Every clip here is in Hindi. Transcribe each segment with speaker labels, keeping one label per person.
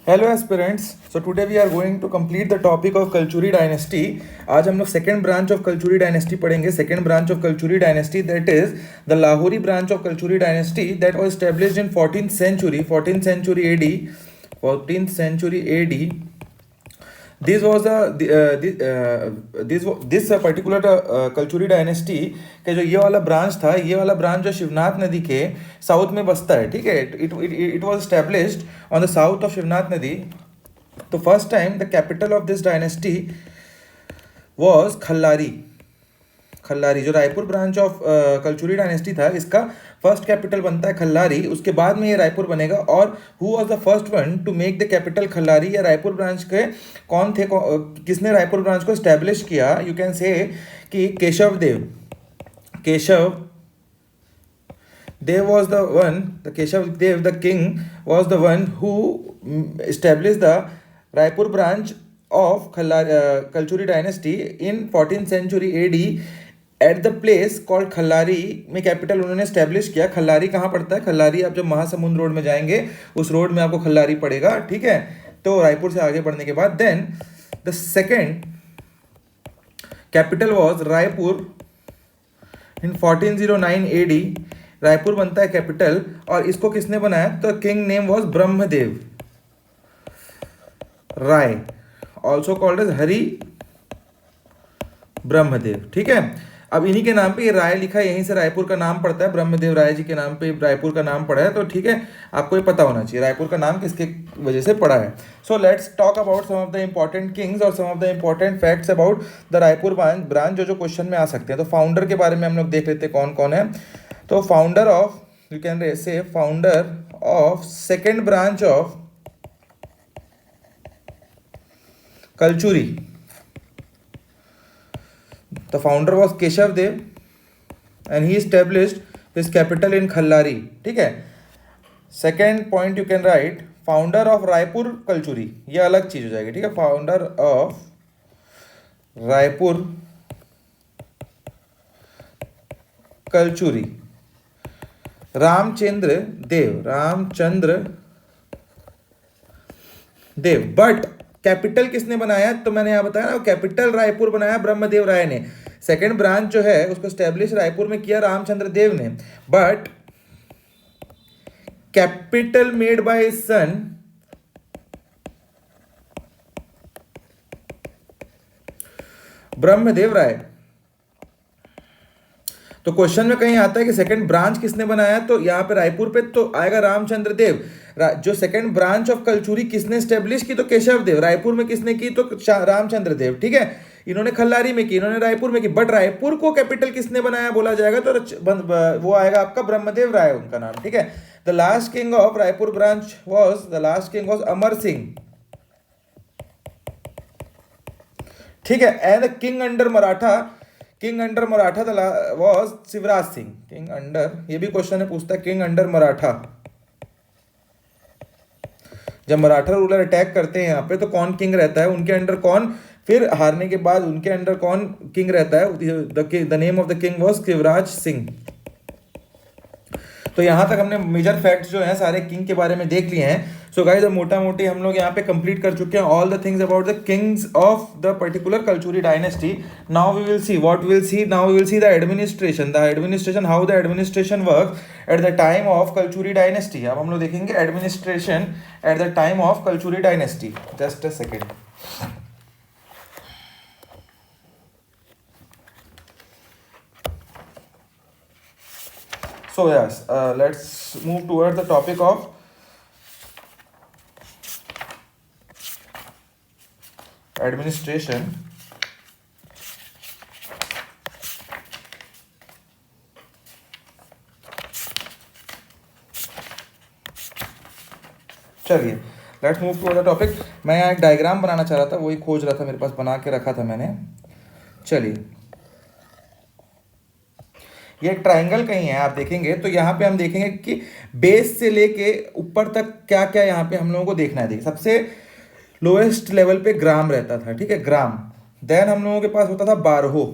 Speaker 1: Hello aspirants. So today we are going to complete the topic of Kalachuri dynasty. आज हम लोग second branch of Kalachuri dynasty पढ़ेंगे। Second branch of Kalachuri dynasty that is the Lahauri branch of Kalachuri dynasty that was established in 14th century AD। 14th century AD। This was this particular Kalachuri dynasty के जो ये वाला ब्रांच था, ये वाला ब्रांच जो शिवनाथ नदी के साउथ में बसता है, ठीक है। It was established on the south of Shivnath nadi. तो first time the capital of this dynasty was Khallari. Khallari जो Raipur branch of Kalachuri dynasty था, इसका फर्स्ट कैपिटल बनता है खल्लारी। उसके बाद में ये रायपुर बनेगा। और who was the first one two make the capital Khallari, या रायपुर ब्रांच के कौन थे, किसने रायपुर ब्रांच को स्टैब्लिश किया? यू कैन से कि Keshav Dev. Keshav Dev was the one, the Keshav Dev, the king, was the one who established the Raipur branch of Kalchuri dynasty in 14th century AD at the place called Khallari में कैपिटल उन्होंने स्टैब्लिश किया। खल्लारी कहाँ पड़ता है? खल्लारी आप जब महासमुंद रोड में जाएंगे, उस रोड में आपको खल्लारी पड़ेगा, ठीक है। तो रायपुर से आगे बढ़ने के बाद then the second capital was Raipur in 1409 AD। Raipur बनता है कैपिटल। और इसको किसने बनाया? तो king name was Brahmadev Rai, also called as Hari Brahmadev, ठीक है। अब इन्हीं के नाम पे ये राय लिखा है, यहीं से रायपुर का नाम पड़ता है। ब्रह्मदेव राय जी के नाम पे रायपुर का नाम पड़ा है। तो ठीक है, आपको ये पता होना चाहिए रायपुर का नाम किसके वजह से पड़ा है। So let's talk about some of the important kings और some of the important facts about the Raipur branch जो क्वेश्चन में आ सकते हैं। तो फाउंडर के बारे में हम लोग देख लेते हैं कौन कौन है। तो फाउंडर ऑफ, यू कैन से founder of second branch of Kalachuri, the founder was Keshav Dev and he established his capital in Khallari, ठीक है। Second point you can write founder of Raipur Kalachuri, ये अलग चीज हो जाएगी, ठीक है। Founder of Raipur Kalachuri Ramchandra Dev. But capital किसने बनाया? तो मैंने यहां बताया ना, कैपिटल रायपुर बनाया ब्रह्मदेव राय ने। सेकंड ब्रांच जो है उसको स्टैब्लिश रायपुर में किया रामचंद्र देव ने। बट कैपिटल मेड बाय सन ब्रह्मदेव राय। तो क्वेश्चन में कहीं आता है कि सेकंड ब्रांच किसने बनाया, तो यहाँ पे रायपुर पे तो आएगा रामचंद्र देव। जो सेकंड ब्रांच ऑफ कलचुरी किसने स्टेब्लिश की? तो केशव देव। रायपुर में किसने की? तो रामचंद्र देव, ठीक है। इन्होंने खल्लारी में की, इन्होंने रायपुर में की। बट रायपुर को कैपिटल किसने बनाया बोला जाएगा तो वो आएगा आपका ब्रह्मदेव राय, उनका नाम, ठीक है। The last king of Raipur branch was Amar Singh, ठीक है। And the king under Maratha was Shivraj Singh. King under, ये भी क्वेश्चन है, पूछता है किंग अंडर मराठा। जब मराठा रूलर अटैक करते हैं यहाँ पे, तो कौन किंग रहता है उनके अंडर? कौन फिर हारने के बाद उनके अंडर कौन किंग रहता है? The name of the king was Shivraj Singh. तो यहां तक हमने मेजर फैक्ट्स जो हैं सारे किंग के बारे में देख लिए हैं। सो गाइस, मोटा मोटी हम लोग यहाँ पे कंप्लीट कर चुके हैं all the things about the kings of the particular Kalachuri dynasty. Now we will see what we will see now we will see the administration how the administration work at the time of Kalachuri dynasty. अब हम लोग देखेंगे administration at the time of Kalachuri dynasty. Just a second. So yes, let's move towards the topic of administration. चलिए, let's move to the topic. मैं यहाँ एक डायग्राम बनाना चाह रहा था, वही खोज रहा था, मेरे पास बना के रखा था मैंने। चलिए, ये एक ट्रायंगल कहीं है, आप देखेंगे तो यहाँ पे हम देखेंगे कि बेस से लेके ऊपर तक क्या क्या यहाँ पे हम लोगों को देखना है। देखिए, सबसे लोएस्ट लेवल पे ग्राम रहता था, ठीक है, ग्राम। देन हम लोगों के पास होता था बारहो,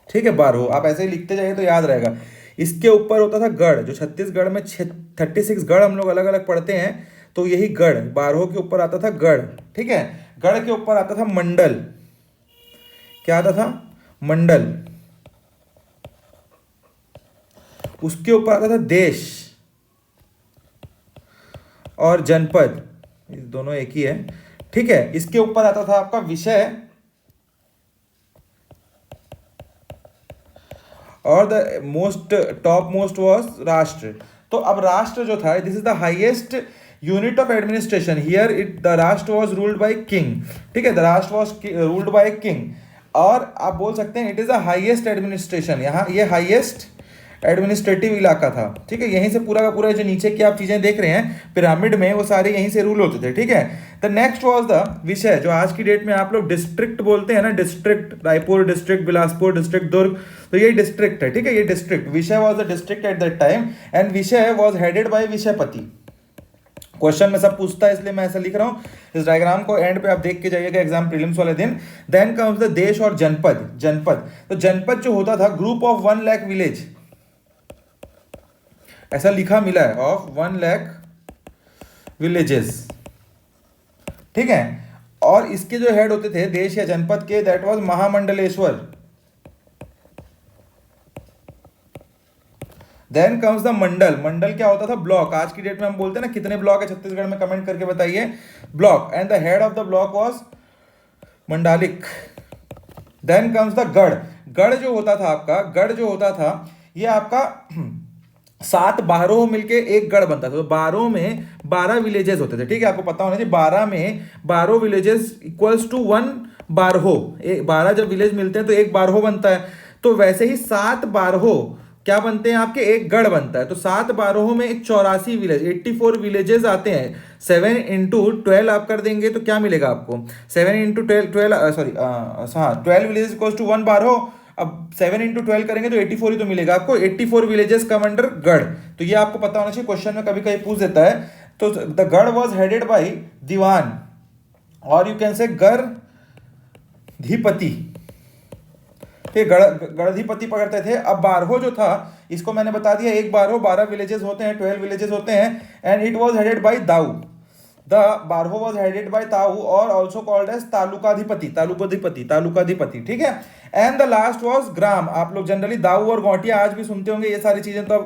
Speaker 1: ठीक है, बारहो। आप ऐसे ही लिखते जाइए तो याद रहेगा। इसके ऊपर होता था गढ़, जो छत्तीसगढ़ में 36 गढ़ हम लोग अलग अलग पढ़ते हैं, तो यही गढ़, 12 के ऊपर आता था गढ़, ठीक है। गढ़ के ऊपर आता था मंडल, क्या आता था, मंडल। उसके ऊपर आता था देश और जनपद, ये दोनों एक ही है, ठीक है। इसके ऊपर आता था आपका विषय और the most top most was राष्ट्र। तो अब राष्ट्र जो था, this is the highest unit of administration, here it the राष्ट्र वॉज रूल्ड बाय किंग, ठीक है, द राष्ट्र वॉज रूल्ड बाय किंग। और आप बोल सकते हैं it is the highest administration, यहाँ ये हाईएस्ट एडमिनिस्ट्रेटिव इलाका था, ठीक है। यहीं से पूरा का पूरा जो नीचे की आप चीजें देख रहे हैं पिरामिड में, वो सारे यहीं से रूल होते थे, ठीक है। द नेक्स्ट वाज द विषय, जो आज की डेट में आप लोग डिस्ट्रिक्ट बोलते हैं ना, district, Raipur district, Bilaspur district, Durg, तो ये डिस्ट्रिक्ट है, ठीक है, ये district. Vishaya was the district at that time and vishaya was headed by vishayapati. Question में सब पूछता है, इसलिए मैं ऐसा लिख रहा हूं। इस डायग्राम को एंड पे आप देख के जाइएगा एग्जाम प्रीलिम्स वाले दिन। देन कम्स द देश और जनपद। जनपद, तो जनपद जो होता था ग्रुप ऑफ 1 लाख विलेज, ऐसा लिखा मिला है, ऑफ 1 लाख विलेजेस, ठीक है। और इसके जो हेड होते थे देश या जनपद के, that was Mahamandaleshwar. Then comes the mandal. मंडल क्या होता था, ब्लॉक। आज की डेट में हम बोलते हैं ना कितने ब्लॉक है छत्तीसगढ़ में, कमेंट करके बताइए, block. And the head of the block was mandalik. Then comes the garh. गढ़ जो होता था आपका, गढ़ जो होता था ये आपका 7 बारह मिलके एक गढ़ बनता था। तो 12 में 12 विलेजेस होते थे, ठीक है, आपको पता होना चाहिए। 12 में 12 विलेजेस इक्वल्स टू 1 बारहो। 12 जब विलेज मिलते हैं तो एक बारहो बनता है। तो वैसे ही 7 बारहो क्या बनते हैं आपके, एक गढ़ बनता है। तो 7 बारहों में 84 विलेज, 84 विलेजेस आते हैं। 7 इंटू 12 आप कर देंगे तो क्या मिलेगा आपको, 7 इंटू 12 सॉरी, हाँ 12 विलेजेस इक्वल्स टू 1 बारहो। अब 7 इंटू 12 करेंगे तो 84 ही तो मिलेगा आपको। 84 विलेजेस कम अंडर गढ़। तो ये आपको पता होना चाहिए, क्वेश्चन में कभी कभी पूछ देता है। तो द गढ़ वॉज हेडेड बाई दीवान, और यू कैन से गढ़धिपति, गढ़धिपति पकड़ते थे। अब बारहो जो था, इसको मैंने बता दिया, एक बारहो 12 विलेजेस होते हैं, 12 विलेजेस होते हैं, and it was headed by Dau. The बारहो वॉज हेडेड बाई ताऊ और ऑल्सो कॉल्ड एज तालुकाधिपति, तालुकाधिपति, ठीक है। एंड द लास्ट वॉज ग्राम। आप लोग जनरली दाऊ और गौटिया आज भी सुनते होंगे, ये सारी चीजें तो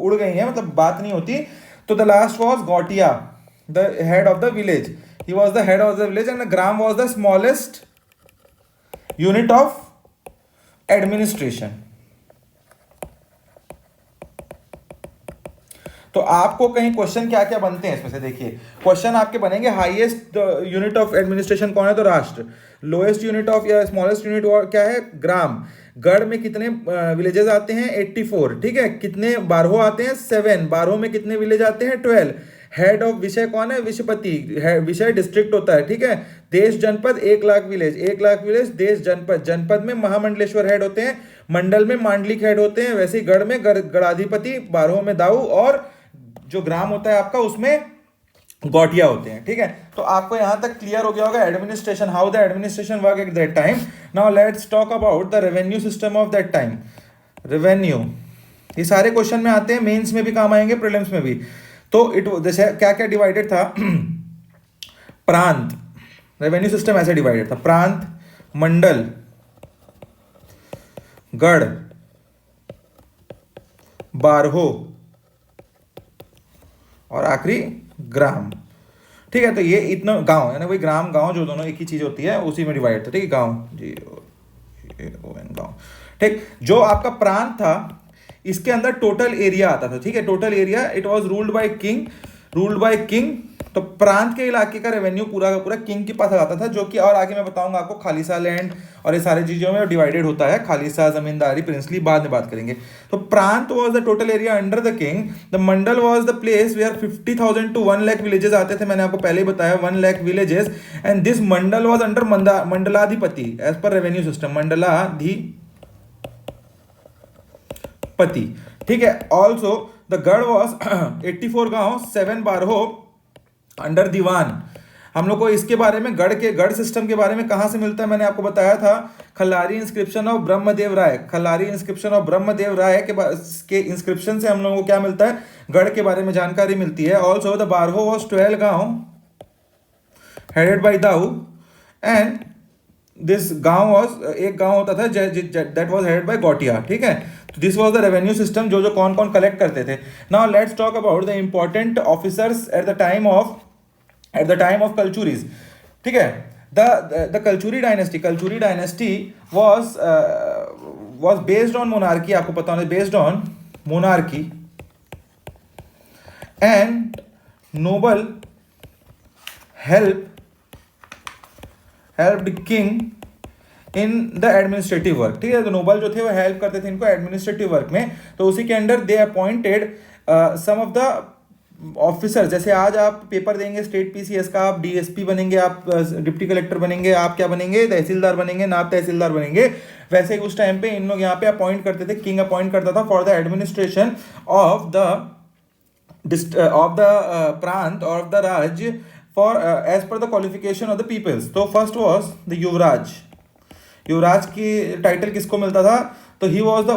Speaker 1: उड़ गई हैं, मतलब बात नहीं होती। तो the last was Gautiya, the head of the village, he was the head of the village, and the gram was the smallest unit of administration. तो आपको कहीं क्वेश्चन क्या क्या बनते हैं इसमें से, देखिए क्वेश्चन आपके बनेंगे, हाईएस्ट यूनिट ऑफ एडमिनिस्ट्रेशन कौन है, तो राष्ट्र। लोएस्ट यूनिट ऑफ या स्मॉलेस्ट यूनिट क्या है, ग्राम। गढ़ में कितने विलेजेस आते हैं, 84, ठीक है। कितने बारहो आते हैं, 7। बारहो में कितने विलेज आते हैं, 12। हेड ऑफ विषय कौन है, विषयपति। विषय डिस्ट्रिक्ट होता है, ठीक है। देश जनपद 1 लाख विलेज, 1 लाख विलेज, देश जनपद। जनपद में महामंडलेश्वर हेड होते हैं, मंडल में मांडलिक हेड होते हैं, वैसे ही गढ़ में गढ़ाधिपति, बारहो में दाऊ, और जो ग्राम होता है आपका उसमें गौटिया होते हैं, ठीक है। तो आपको यहां तक क्लियर हो गया होगा administration, how the administration work eight that time. Now let's talk about the revenue system of that time. Revenue, ये सारे क्वेश्चन में आते हैं, मेंस में भी काम आएंगे, प्रीलिम्स में भी। तो इट जैसे क्या क्या डिवाइडेड था प्रांत, रेवेन्यू सिस्टम ऐसे डिवाइडेड था, प्रांत, मंडल, गढ़, बारहो और आखिरी ग्राम, ठीक है। तो ये इतना गांव है ना, वही ग्राम गांव जो दोनों एक ही चीज होती है, उसी में डिवाइड था, ठीक है। गांव, गांव, ठीक। जो आपका प्रांत था इसके अंदर टोटल एरिया आता था, ठीक है। Total area, it was ruled by king. तो प्रांत के इलाके का रेवेन्यू पूरा का पूरा किंग के पास आता था, जो कि और आगे मैं बताऊंगा आपको खालिसा लैंड और ये सारी चीजों में डिवाइडेड होता है, खालिसा, जमींदारी, प्रिंसली, बाद में बात करेंगे। तो prant was the total area under the king. The mandal was the place where 50,000 to 1 lakh villages आते थे, मैंने आपको पहले ही बताया 1 lakh villages, and this mandal was under mandaladhipati as per revenue system, mandaladhipati, ठीक है। ऑल्सो द गढ़ वाज 84 गांव, 7 बारहो अंडर दीवान। हम लोग को इसके बारे में गढ़ सिस्टम के बारे में कहाँ से मिलता है, मैंने आपको बताया था Khallari inscription of Brahmadev Rai. Khallari inscription of Brahmadev Rai के इंस्क्रिप्शन से हम लोगों को क्या मिलता है, गढ़ के बारे में जानकारी मिलती है। ऑल्सो द बारहो वॉज 12 गांव headed by Dau, and this गांव वॉज, एक गांव होता था दैट वॉज हेडेड बाई गौटिया, ठीक है। तो this was the revenue system, जो कौन कौन कलेक्ट करते थे। Now let's talk about the important officers at the time of Kalachuris, ठीक है। The Kalachuri dynasty was based on monarchy, आपको पता होना, based on monarchy and noble helped king in the administrative work, ठीक है। तो नोबल जो थे वो हेल्प करते थे इनको एडमिनिस्ट्रेटिव वर्क में। तो उसी के under they appointed some of the officer. जैसे आज आप पेपर देंगे स्टेट पीसीएस का, आप डीएसपी बनेंगे, आप डिप्टी कलेक्टर बनेंगे, आप क्या बनेंगे, तहसीलदार बनेंगे, नायब तहसीलदार बनेंगे। वैसे ही उस टाइम पे इन लोग यहाँ पे अपॉइंट करते थे, किंग अपॉइंट करता था for the administration of the प्रांत और ऑफ द राज्य for as per the qualification of the peoples. तो फर्स्ट वॉज द युवराज। युवराज की टाइटल किसको मिलता था, तो ही वॉज द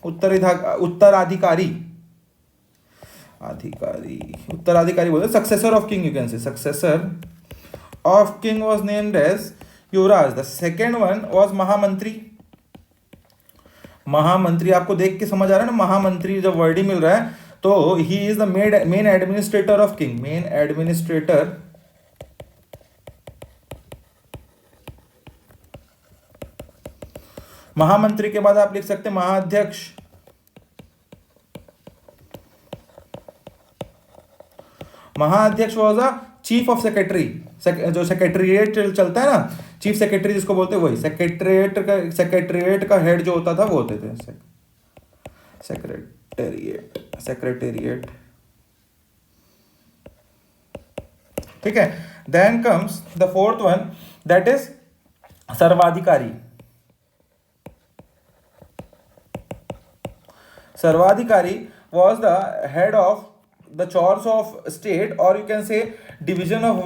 Speaker 1: उत्तराधिकारी बोलते, successor of king, you can say successor of king was named as yuvraj. The second one was mahamantri. महामंत्री आपको देख के समझ आ रहा है ना, महामंत्री जब वर्ड ही मिल रहा है, तो he is the main administrator of king, main administrator mahamantri के बाद आप लिख सकते हैं mahaadhyaksha. Mahaadhyaksha was a chief of secretary. जो सेक्रेटरीट चलता है ना, चीफ सेक्रेटरी जिसको बोलते हैं, वही सेक्रेटरीट का हेड जो होता था वो होते थे सेक्रेटेरिएट, ठीक है। Then comes the fourth one, that is sarvadhikari. Sarvadhikari was the head of the chores of state, or you can say division of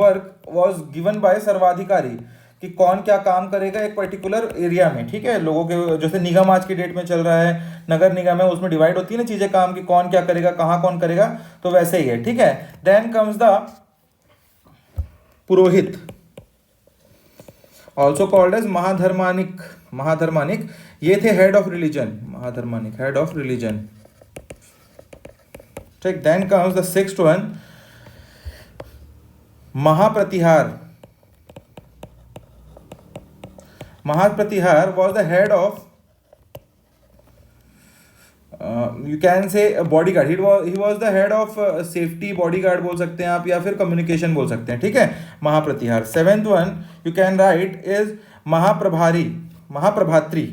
Speaker 1: work was given by Sarbadhikari, कि कौन क्या काम करेगा एक पर्टिकुलर एरिया में, ठीक है। लोगों के जैसे निगम आज की डेट में चल रहा है, नगर निगम है, उसमें डिवाइड होती है ना चीजें काम की, कौन क्या करेगा, कहाँ कौन करेगा, तो वैसे ही है, ठीक है। Then comes the purohit, also called as mahadharmanik. ये थे head of religion, mahadharmanik head of religion, ठीक। Then comes the sixth one, mahapratihar. Mahapratihar was the head of you can say bodyguard. he was the head of safety, bodyguard बोल सकते हैं आप, या फिर कम्युनिकेशन बोल सकते हैं, ठीक है। Mahapratihar. Seventh one you can write is mahaprabhari, mahaprabhatri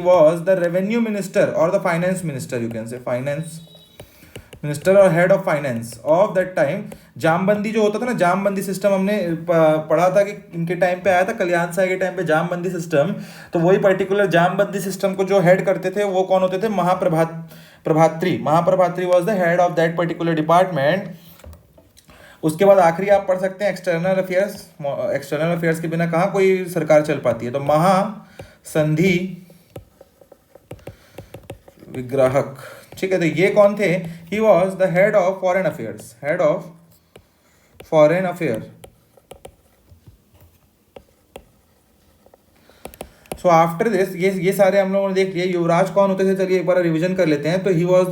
Speaker 1: was the revenue minister or the finance minister, you can say finance minister और head of finance of that time. जामबंदी जो होता था ना, जामबंदी सिस्टम हमने पढ़ा था कि इनके टाइम पे आया था, कल्याण साय के टाइम पे जामबंदी सिस्टम। तो वही पर्टिकुलर जामबंदी सिस्टम को जो हेड करते थे वो कौन होते थे, mahaprabhatri was the head of that particular department. उसके बाद आखिरी आप पढ़ सकते हैं एक्सटर्नल अफेयर्स के बिना कहाँ कोई सरकार चल पाती है, तो महासंधि विग्राहक, ठीक है। तो ये कौन थे, ही was the head of foreign affair. So after this ये सारे हम लोगों ने देख लिए। युवराज कौन होते थे, चलिए एक बार रिवीजन कर लेते हैं। तो he was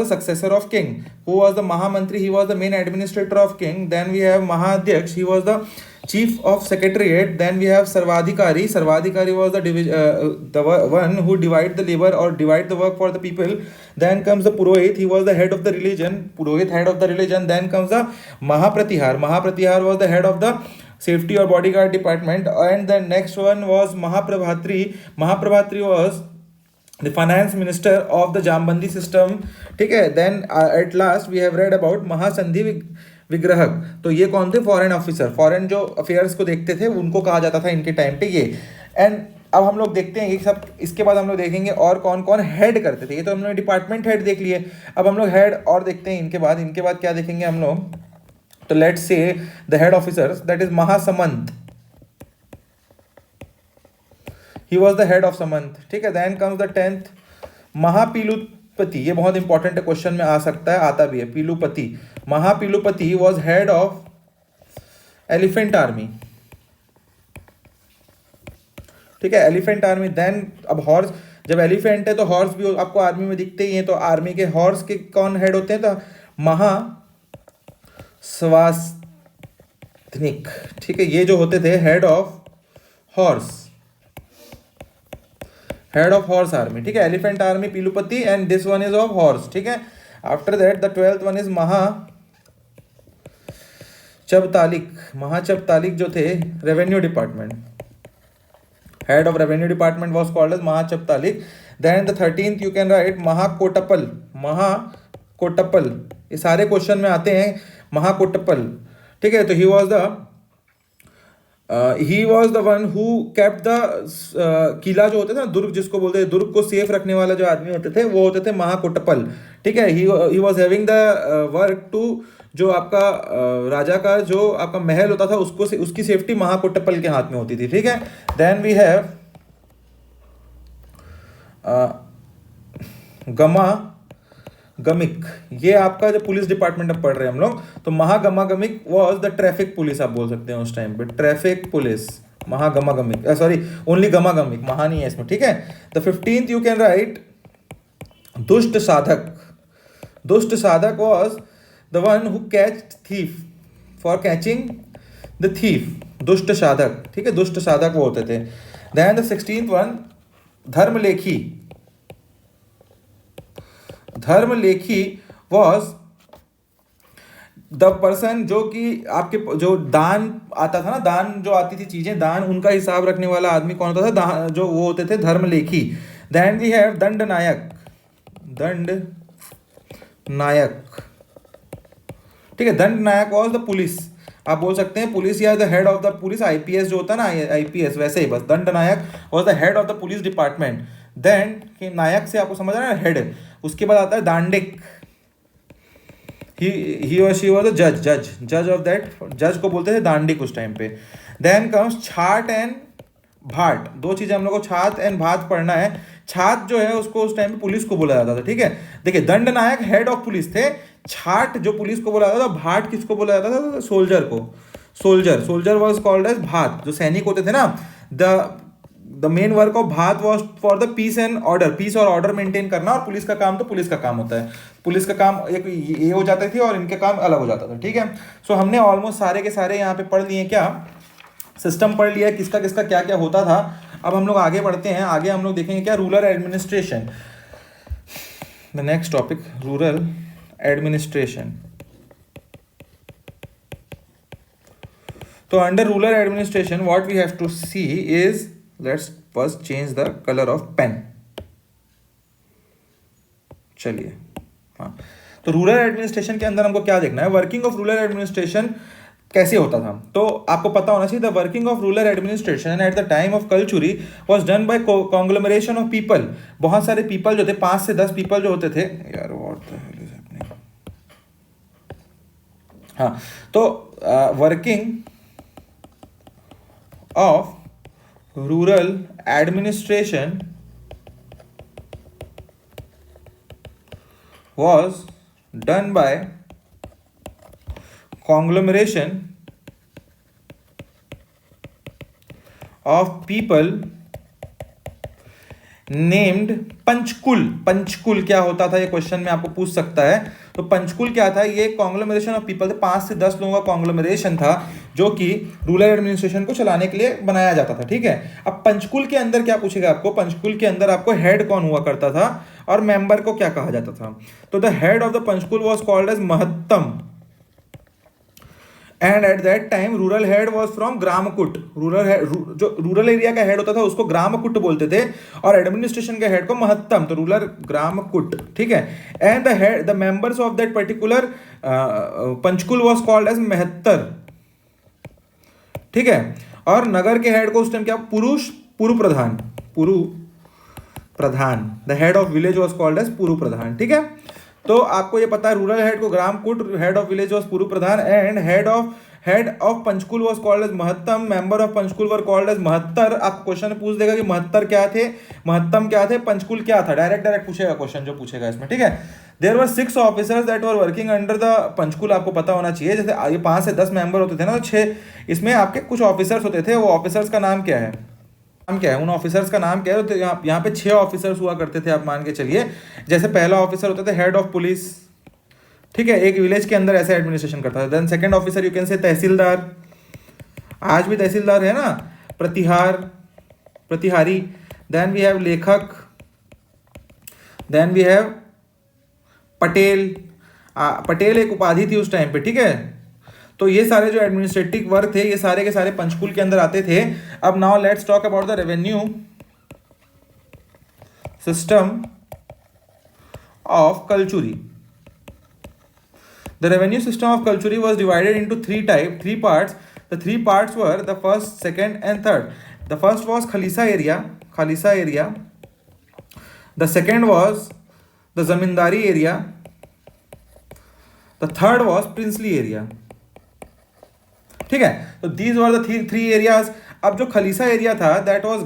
Speaker 1: the successor of king, who was the mahamantri, he was the main administrator of king. Then we have mahaadhyaksha, he was the chief of secretariat. Then we have sarvadhikari was the one who divide the labor or divide the work for the people. Then comes the purohit, he was the head of the religion, head of the religion. Then comes the mahapratihar was the head of the safety or bodyguard department. And the next one was Mahaprabhatri was the finance minister of the Jambandi system, ठीक है। Then at last we have read about महासंधि विग्रहक। तो ये कौन थे, फॉरेन ऑफिसर, फॉरेन जो अफेयर्स को देखते थे उनको कहा जाता था इनके टाइम पे ये। एंड अब हम लोग देखते हैं ये सब, इसके बाद हम लोग देखेंगे और कौन कौन हेड करते थे। ये तो हम लोग डिपार्टमेंट हेड देख लिए, अब हम लोग हेड और देखते हैं इनके बाद क्या देखेंगे हम लोग। तो let's say the head officers, that is mahasamant, he was the head of samant, ठीक है। देन कम्स द 10th महापीलुपति, ये बहुत इंपॉर्टेंट है, क्वेश्चन में आ सकता है, आता भी है। Pilupati, mahapilupati was head of elephant army, ठीक है, एलिफेंट आर्मी। देन अब हॉर्स, जब एलिफेंट है तो हॉर्स भी आपको आर्मी में दिखते ही हैं, तो आर्मी के हॉर्स के कौन हेड होते हैं, तो महास्वास्थनिक, ठीक है, ये जो होते थे head of horse, head of horse army, ठीक है। Elephant army pilupati and this one is of horse, ठीक है। After that the 12th one is mahachabtalik, mahachabtalik जो थे revenue department, head of revenue department was called as mahachabtalik. Then the 13th you can write mahakotpal, mahakotpal, ये सारे क्वेश्चन में आते हैं, महाकोटपल, ठीक है। तो he was the one who kept the kila जो होते थे ना, दुर्ग जिसको बोलते हैं, दुर्ग को सेफ रखने वाला जो आदमी होते थे वो होते थे महाकोटपल, ठीक है। He was having the work to, जो आपका राजा का जो आपका महल होता था उसको उसकी सेफ्टी महाकोटपल के हाथ में होती थी, ठीक है। देन वी हैव गमिक, ये आपका जो पुलिस डिपार्टमेंट में पढ़ रहे हैं हम लोग, तो महागमागमिक वाज द ट्रैफिक पुलिस, आप बोल सकते हैं उस टाइम पे, ट्रैफिक पुलिस, महागमागमिक, सॉरी ओनली गमागमिक, महा नहीं है इसमें, ठीक है। The 15th you can right दुष्ट sadhak, dusht sadhak was the one who catch thief, for catching the thief, dusht sadhak, ठीक है, दुष्ट साधक वो होते थे। Then the 16th one dharmalekhi, dharmalekhi was the person जो कि आपके जो दान आता था ना, दान जो आती थी चीजें, दान उनका हिसाब रखने वाला आदमी कौन होता था, जो वो होते थे धर्मलेखी। देन वी हैव दंड नायक, दंड नायक, ठीक है। दंड नायक वॉज द पुलिस, आप बोल सकते हैं पुलिस या the head of the police, IPS जो होता है ना, आईपीएस वैसे ही, बस dand nayak was the head of the police department. Then नायक से आपको समझ रहा है हेड, उसके बाद आता है दांडिक, ही और शी वाज द जज ऑफ दैट, जज को बोलते थे दांडिक उस टाइम पे। देन कम्स छाट एंड भाट, दो चीजें हम लोग को छात एंड भात पढ़ना है। छात जो है उसको उस टाइम पे पुलिस को बोला जाता था, ठीक है। देखिए दंड नायक हेड ऑफ पुलिस थे, छाट जो पुलिस को बोला जाता था, भाट किसको बोला जाता था, सोल्जर को, सोल्जर वाज कॉल्ड एज भात, जो सैनिक होते थे ना। The main work of bhat was for the peace and order, peace और ऑर्डर मेंटेन करना, और पुलिस का काम तो पुलिस का काम होता है, पुलिस का काम एक ये हो जाती थी और इनके काम अलग हो जाता था, ठीक है। सो हमने ऑलमोस्ट सारे के सारे यहाँ पे पढ़ लिए, क्या सिस्टम पढ़ लिया, किसका किसका क्या क्या होता था। अब हम लोग आगे बढ़ते हैं, आगे हम लोग देखेंगे क्या, rural administration, the next topic, rural administration. तो under rural administration what we have to see is, let's first change the colour of pen, चलिए हाँ। तो रूरल एडमिनिस्ट्रेशन के अंदर हमको क्या देखना है, वर्किंग ऑफ रूरल एडमिनिस्ट्रेशन कैसे होता था। तो आपको पता होना चाहिए, the working of rural administration at the time of Kalachuri was done by कॉन्ग्लोमरेशन of people, बहुत सारे पीपल जो थे, 5 से 10 पीपल जो होते थे, यार what the hell is happening, हाँ। तो working of rural administration was done by conglomeration of people named Panchkula. Panchkula क्या होता था, ये क्वेश्चन में आपको पूछ सकता है। तो पंचकुल क्या था, ये कॉन्ग्लोमरेशन ऑफ पीपल थे, 5 से 10 लोगों का कॉन्ग्लोमरेशन था, जो कि रूरल एडमिनिस्ट्रेशन को चलाने के लिए बनाया जाता था, ठीक है। अब पंचकुल के अंदर क्या पूछेगा आपको, पंचकुल के अंदर आपको हेड कौन हुआ करता था और मेंबर को क्या कहा जाता था। तो the head of the panchakul was called as mahattam, and at that time rural head was from gramkut, जो रूरल एरिया का हेड होता था उसको ग्रामकुट बोलते थे, और एडमिनिस्ट्रेशन का हेड को महत्तम, तो रूरल ग्रामकुट, ठीक है। And the head, the members of that particular panchakul was called as mahattar, ठीक है। और नगर के हेड को उस टाइम क्या, puru pradhan, puru pradhan. The head of village was called as puru pradhan, ठीक है। तो आपको ये पता है रूरल हेड को gramkut, head of village was puru pradhan, and head of panchakul was called as mahattam, member of panchakul were called as mahattar. आपको क्वेश्चन पूछ देगा कि महत्तर क्या थे, महत्तम क्या थे, पंचकुल क्या था, डायरेक्ट पूछेगा क्वेश्चन जो पूछेगा इसमें, ठीक है। There were 6 officers that were working under the panchakul. आपको पता होना चाहिए, जैसे ये 5 से 10 मेंबर होते थे ना, तो 6 इसमें आपके कुछ ऑफिसर्स होते थे। वो ऑफिसर्स का नाम क्या है, नाम क्या है, उन ऑफिसर्स का नाम क्या है। तो यहाँ पे 6 ऑफिसर्स हुआ करते थे, आप मान के चलिए। जैसे पहला ऑफिसर होता था हेड ऑफ पुलिस, ठीक है, एक विलेज के अंदर ऐसे एडमिनिस्ट्रेशन करता है। Then second officer you can say tahsildar, आज भी तहसीलदार है ना, pratihari. Then we have lekhak, then we have Patel. Patel एक उपाधि थी उस टाइम पे, ठीक है। तो ये सारे जो एडमिनिस्ट्रेटिव वर्क थे, ये सारे के सारे पंचकुल के अंदर आते थे। अब now let's talk about the revenue system of Kalachuri. The revenue system of Kalchuri was divided into three parts. The 3 parts were the first, second, and third. The first was Khalisa area. The second was the Zamindari area. The third was Princely area. ठीक है, तो these were the three areas. अब जो खलीसा एरिया था that was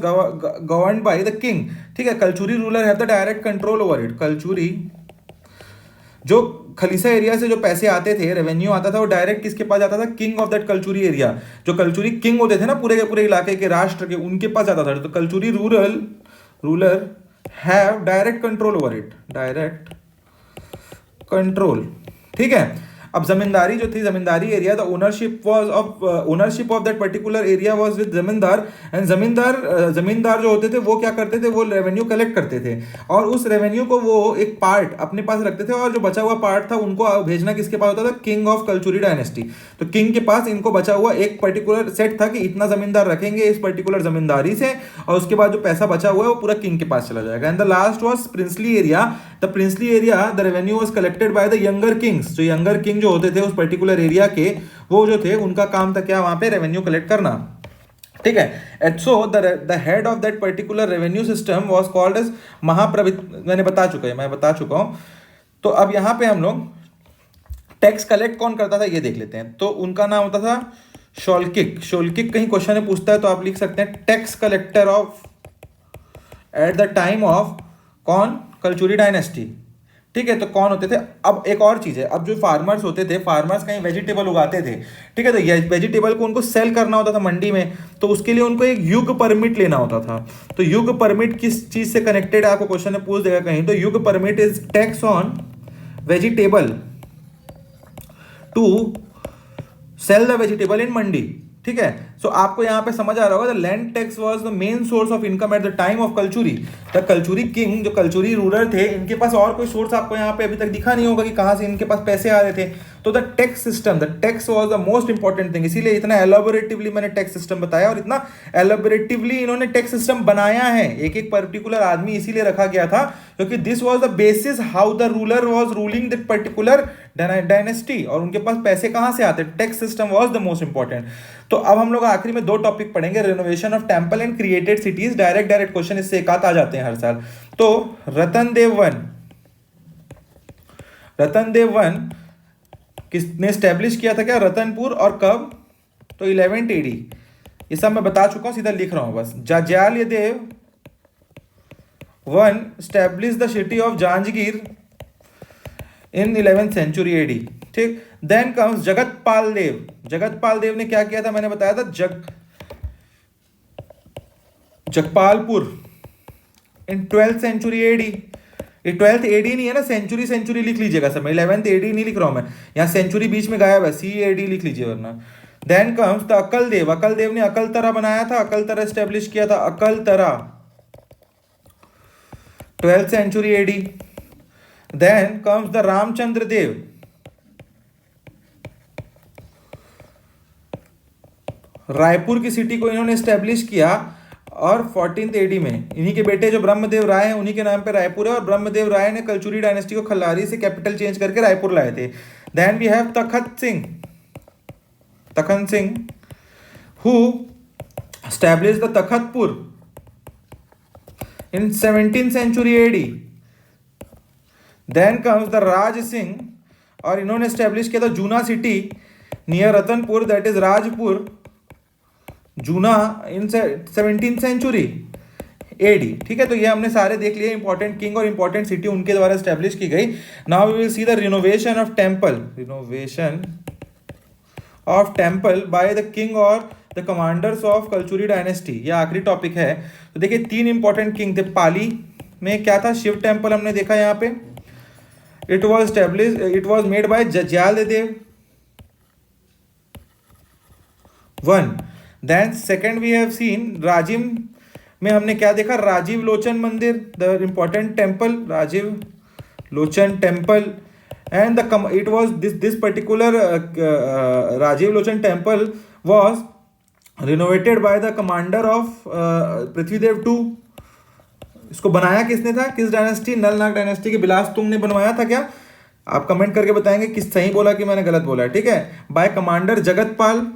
Speaker 1: governed by the king, ठीक है। Kalachuri ruler have the direct control over it. Kalachuri जो खलीसा एरिया से जो पैसे आते थे, रेवेन्यू आता था, वो डायरेक्ट किसके पास जाता था, king of that Kalachuri area. जो कलचुरी किंग होते थे ना पूरे के पूरे इलाके के, राष्ट्र के, उनके पास जाता था। तो Kalachuri ruler have direct control over it, direct control, ठीक है। अब जमींदारी जो थी, zamindari area, the ownership of that particular area was with zamindar. And zamindar जो होते थे वो क्या करते थे, वो रेवेन्यू कलेक्ट करते थे, और उस रेवेन्यू को वो एक पार्ट अपने पास रखते थे, और जो बचा हुआ पार्ट था उनको भेजना किसके पास होता था, किंग ऑफ कलचुरी डायनेस्टी। तो किंग के पास इनको बचा हुआ एक पर्टिकुलर सेट था कि इतना जमींदार रखेंगे इस पर्टिकुलर जमींदारी से, और उसके बाद जो पैसा बचा हुआ है वो पूरा किंग के पास चला जाएगा। And the last was princely area. The princely area, the revenue was collected by the younger Kings. जो यंगर किंग जो होते थे उस पर्टिकुलर एरिया के, वो जो थे उनका काम था क्या, वहां पे रेवेन्यू कलेक्ट करना, ठीक है। And so the head of that particular revenue system was called as mahaprabhu. मैं बता चुका हूं। तो अब यहां पे हम लोग टैक्स कलेक्ट कौन करता था ये देख लेते हैं। तो उनका नाम होता था शोल्किक। कहीं क्वेश्चन में पूछता है तो आप लिख सकते हैं tax collector of eight the time of कौन, कलचुरी डायनेस्टी, ठीक है। तो कौन होते थे। अब एक और चीज है, अब जो फार्मर्स होते थे, फार्मर्स कहीं वेजिटेबल उगाते थे, ठीक है। तो ये वेजिटेबल को उनको सेल करना होता था मंडी में, तो उसके लिए उनको एक युग परमिट लेना होता था। तो युग परमिट किस चीज से कनेक्टेड है, आपको क्वेश्चन में पूछ देगा कहीं। तो युग permit is tax on vegetable to sell the vegetable in mandi, ठीक है। सो आपको यहां पे समझ आ रहा होगा, the land tax was the main source of income eight the time of Kalachuri. The Kalachuri king, जो कलचुरी रूलर थे, इनके पास और कोई सोर्स आपको यहां पे अभी तक दिखा नहीं होगा कि कहां से इनके पास पैसे आ रहे थे। तो the tax system, the tax was the most important thing. इसीलिए इतना एलोबोरेटिवली मैंने टैक्स सिस्टम बताया, और इतना एलोबोरेटिवली इन्होंने टैक्स सिस्टम बनाया है, एक एक पर्टिकुलर आदमी इसीलिए रखा गया था क्योंकि this was the basis how the ruler was ruling that particular dynasty, और उनके पास पैसे कहां से आते, tax system was the most important. तो अब हम लोग आखिरी में 2 टॉपिक पढ़ेंगे, renovation of temple and created cities. Direct question इससे एक आ जाते हैं हर साल। तो रतन देव वन किसने स्टैब्लिश किया था क्या, रतनपुर, और कब, तो 11th AD। ये सब मैं बता चुका हूं, सीधा लिख रहा हूं बस। Jajalladev one establish the city of Janjgir in 11th century AD, ठीक। देन कम्स जगतपाल देव ने क्या किया था, मैंने बताया था जगपालपुर इन 12th century AD। ये 12th AD नहीं है ना, सेंचुरी लिख लीजिएगा सब, 11th AD नहीं लिख रहा हूं मैं, यहाँ सेंचुरी बीच में गायब है, CAD लिख लीजिए वरना। देन कम्स द अकल देव ने अकलतरा बनाया था, अकलतरा स्टेब्लिश किया था, Akaltara 12th century AD। Then comes the Ramchandra Dev, Raipur की सिटी को इन्होंने स्टैब्लिश किया, और 14th AD में इन्हीं के बेटे जो ब्रह्मदेव राय हैं उन्हीं के नाम पे रायपुर है, और ब्रह्मदेव राय ने कलचुरी डायनेस्टी को खल्लारी से कैपिटल चेंज करके रायपुर लाए थे। देन वी हैव तखत Singh who establish the Takhatpur in 17th century AD. Then comes the Raj Singh, और इन्होंने स्टैब्लिश किया था Juna city near Ratanpur, that is Rajpur Juna, in 17th century AD. ठीक है, तो ये हमने सारे देख लिए इंपॉर्टेंट किंग और इंपॉर्टेंट सिटी उनके द्वारा स्टैब्लिश की गई. Now we will see the renovation of temple by the king और the commanders of Kalachuri dynasty. ये आखिरी टॉपिक है. तो देखिए 3 इंपॉर्टेंट किंग थे. पाली में क्या था, शिव टेम्पल हमने देखा यहाँ पे. It was made by Jajalladev 1. Then second we have seen Rajim में हमने क्या देखा, राजीव लोचन मंदिर, the important temple Rajiv Lochan temple. And it was this particular Rajiv Lochan temple was renovated by the commander of Prithvidev 2. इसको बनाया किसने था, किस डायनेस्टी, नल नाग डायनेस्टी के बिलास तुंग ने बनवाया था क्या. आप कमेंट करके बताएंगे किस सही बोला कि मैंने गलत बोला. ठीक है, by commander Jagatpal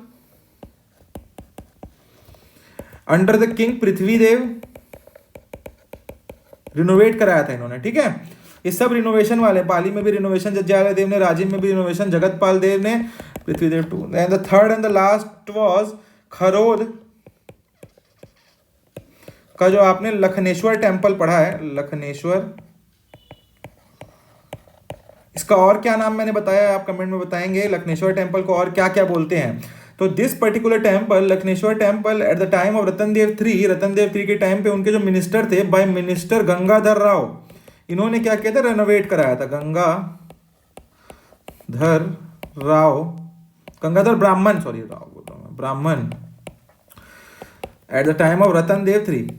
Speaker 1: under the king Prithvidev renovate कराया था इन्होंने. ठीक है, ये सब रिनोवेशन वाले, पाली में भी रिनोवेशन जज्जाल देव ने, राजीव में भी रिनोवेशन जगतपाल देव ने, Prithvidev 2. And the third and the last was Kharod का जो आपने लखनेश्वर टेम्पल पढ़ा है, लखनेश्वर, इसका और क्या नाम मैंने बताया, आप कमेंट में बताएंगे लखनेश्वर टेम्पल को और क्या क्या बोलते हैं. तो this particular temple, Lakhneshwar temple, at the time of Ratandev 3 के टाइम पे उनके जो मिनिस्टर थे, बाय मिनिस्टर गंगाधर राव, इन्होंने क्या किया था, रेनोवेट कराया था. Gangadhar Brahmin, sorry Brahmin, at the time of Ratandev 3.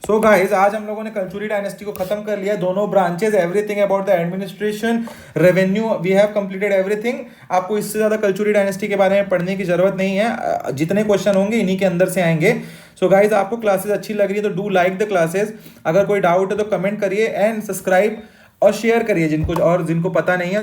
Speaker 1: So guys, आज हम लोगों ने कलचुरी डायनेस्टी को खत्म कर लिया. दोनों branches, everything about the administration, revenue, we have completed everything. आपको इससे ज्यादा कलचुरी डायनेस्टी के बारे में पढ़ने की जरूरत नहीं है. जितने क्वेश्चन होंगे इन्हीं के अंदर से आएंगे. सो गाइज, आपको क्लासेस अच्छी लग रही है तो डू लाइक द क्लासेस. अगर कोई डाउट है तो कमेंट करिए एंड सब्सक्राइब और शेयर करिए जिनको पता नहीं है.